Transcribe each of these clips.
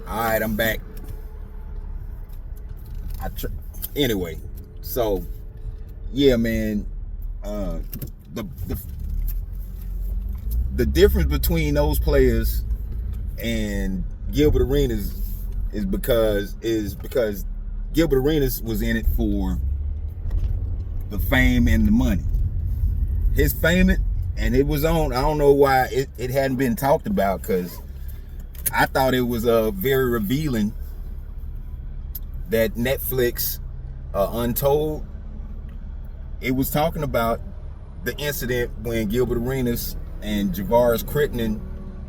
All right, I'm back. Anyway, so yeah, man. The difference between those players and Gilbert Arenas is because Gilbert Arenas was in it for the fame and the money. His fame, and it was on. I don't know why it hadn't been talked about, because I thought it was very revealing that Netflix Untold, it was talking about the incident when Gilbert Arenas and Javaris Crittenden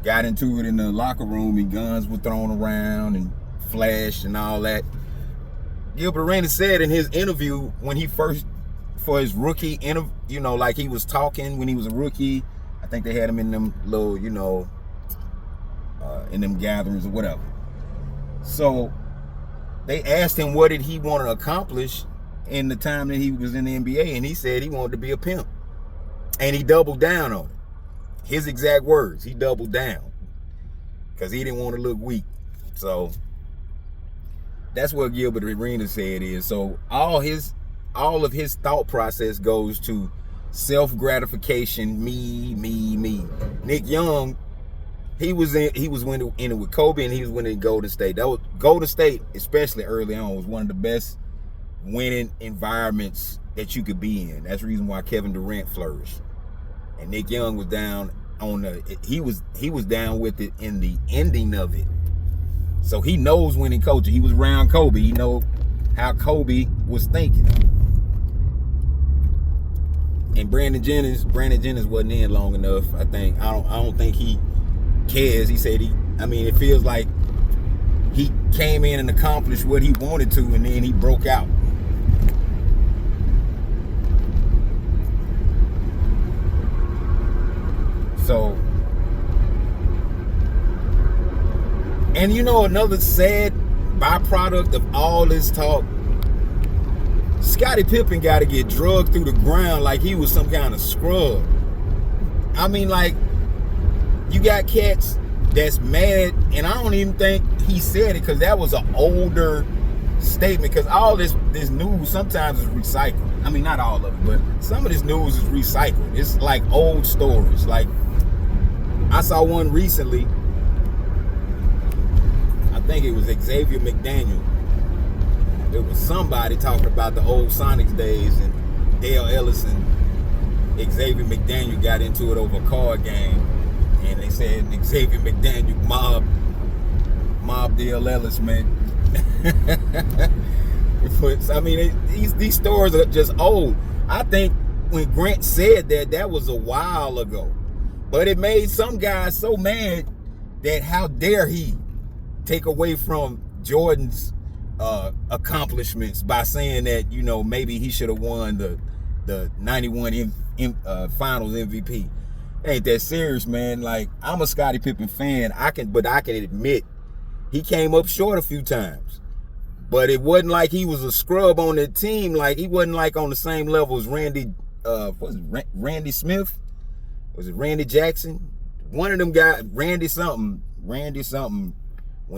got into it in the locker room, and guns were thrown around and flashed and all that. Gilbert Arenas said in his interview when he first, for his rookie interview, you know, like he was talking when he was a rookie. I think they had him in them little, you know, in them gatherings or whatever. So they asked him what did he want to accomplish in the time that he was in the NBA, and he said he wanted to be a pimp. And he doubled down on it. His exact words, he doubled down, because he didn't want to look weak. So that's what Gilbert Arenas said is. So all of his thought process goes to self-gratification, me. Nick Young, he was in it with Kobe, and he was winning Golden State. That was Golden State, especially early on, was one of the best winning environments that you could be in. That's the reason why Kevin Durant flourished. And Nick Young was down on he was down with it in the ending of it. So he knows winning culture. He was around Kobe. He knows how Kobe was thinking. And Brandon Jennings wasn't in long enough. I don't think he cares. He said it feels like he came in and accomplished what he wanted to, and then he broke out. So, and you know, another sad byproduct of all this talk, Scottie Pippen got to get drugged through the ground like he was some kind of scrub. I mean, like, you got cats that's mad, and I don't even think he said it, because that was an older statement, because all this news sometimes is recycled. I mean, not all of it, but some of this news is recycled. It's like old stories. Like, I saw one recently, I think it was Xavier McDaniel. It was somebody talking about the old Sonics days, and Dale Ellis and Xavier McDaniel got into it over a card game, and they said Xavier McDaniel mob Dale Ellis, man. I mean, these stories are just old. I think when Grant said that was a while ago, but it made some guys so mad that how dare he take away from Jordan's accomplishments by saying that, you know, maybe he should have won the 91 Finals MVP. Ain't that serious, man. Like, I'm a Scottie Pippen fan. But I can admit he came up short a few times. But it wasn't like he was a scrub on the team. Like, he wasn't like on the same level as Randy Smith? Was it Randy Jackson? One of them guys, Randy something, when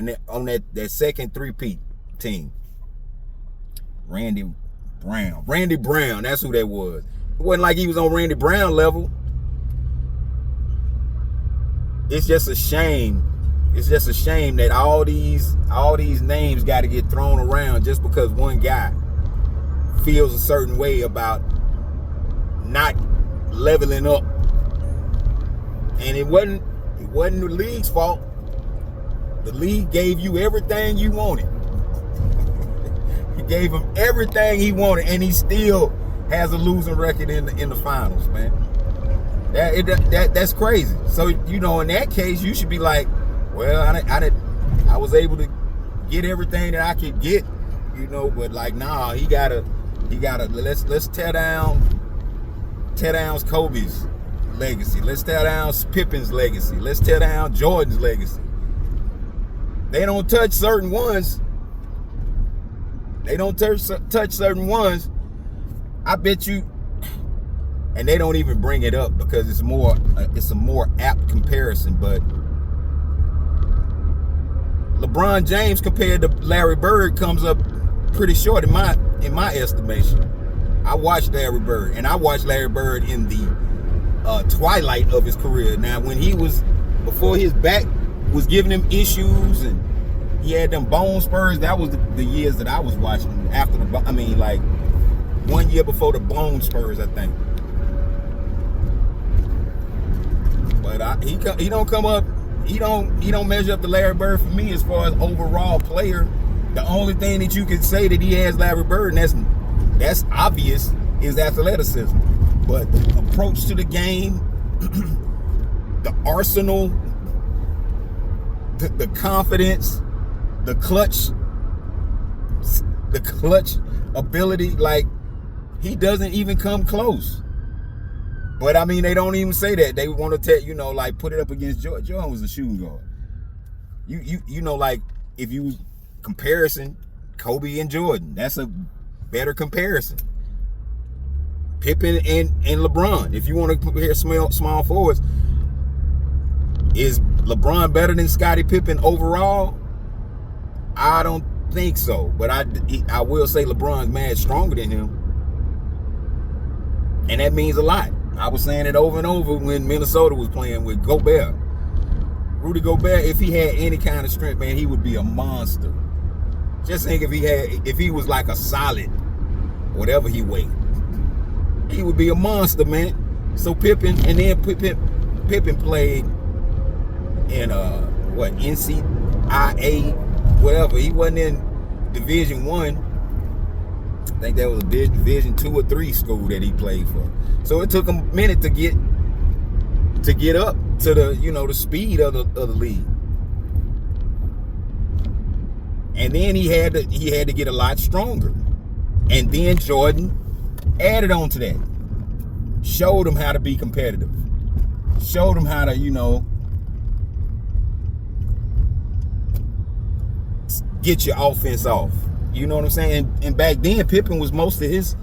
they on that second three-peat team. Randy Brown, that's who that was. It wasn't like he was on Randy Brown level. It's just a shame. It's just a shame that all these names got to get thrown around just because one guy feels a certain way about not leveling up. And it wasn't the league's fault. The league gave you everything you wanted. He gave him everything he wanted, and he still has a losing record in the finals, man. That's crazy. So, you know, in that case, you should be like, well, I was able to get everything that I could get, you know. But like, nah, he gotta. Let's tear down Kobe's legacy. Let's tear down Pippen's legacy. Let's tear down Jordan's legacy. They don't touch certain ones. Touch certain ones. I bet you, and they don't even bring it up because it's a more apt comparison. But LeBron James compared to Larry Bird comes up pretty short in my estimation. I watched Larry Bird, and I watched Larry Bird in the twilight of his career. Now, when he was, before his back was giving him issues and he had them bone spurs, that was the years that I was watching after like 1 year before the bone spurs, I think. But he don't come up, he don't measure up to Larry Bird for me as far as overall player. The only thing that you can say that he has Larry Bird, and that's obvious, is athleticism. But the approach to the game, the arsenal, the confidence, the clutch ability, like, he doesn't even come close. But I mean, they don't even say that. They want to tell, like, put it up against Jordan. Jordan was a shooting guard. You know, like, if you comparison Kobe and Jordan, that's a better comparison. Pippen and LeBron. If you want to compare small forwards, is LeBron better than Scottie Pippen overall? I don't think so. But I will say LeBron's mad stronger than him. And that means a lot. I was saying it over and over when Minnesota was playing with Gobert. Rudy Gobert, if he had any kind of strength, man, he would be a monster. Just think if he was like a solid, whatever he weighed, he would be a monster, man. So Pippen played in NCAA, whatever. He wasn't in Division I. I think that was a Division 2 or 3 school that he played for. So it took him a minute to get up to the the speed of the league. And then he had to get a lot stronger. And then Jordan added on to that. Showed him how to be competitive. Showed him how to, get your offense off. You know what I'm saying? And back then, Pippen was most of his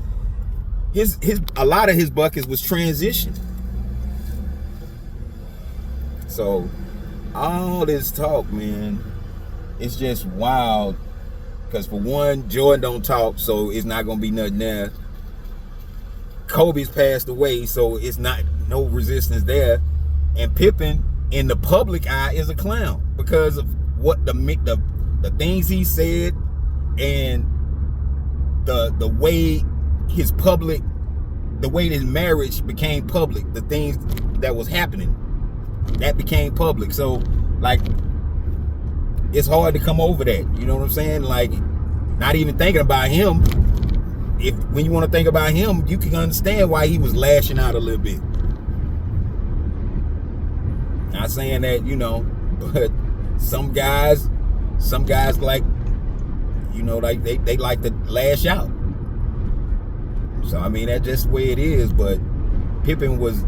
a lot of his buckets was transition. So all this talk, man, it's just wild. Because for one, Jordan don't talk, so it's not gonna be nothing there. Kobe's passed away, so it's no resistance there. And Pippen, in the public eye, is a clown because of what the things he said and the way his marriage became public, the things that was happening, that became public. So, like, it's hard to come over that. You know what I'm saying? Like, not even thinking about him. When you want to think about him, you can understand why he was lashing out a little bit. Not saying that, but some guys like, like they like to lash out. So I mean, that's just the way it is. But Pippen was,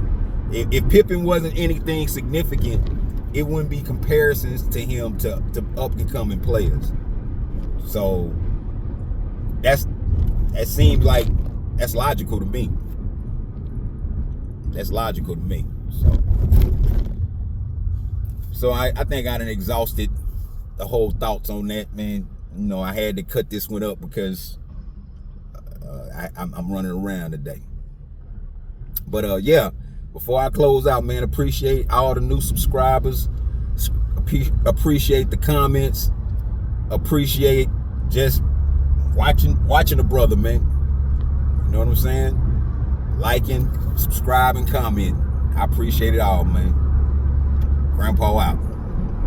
if Pippen wasn't anything significant, it wouldn't be comparisons to him to up and coming players. So that seems like that's logical to me. That's logical to me. So I think I done exhausted the whole thoughts on that, man. I had to cut this one up because I'm running around today. But yeah, before I close out, man, appreciate all the new subscribers. Appreciate the comments. Appreciate just watching the brother, man. You know what I'm saying? Liking, subscribing, commenting. I appreciate it all, man. Grandpa out.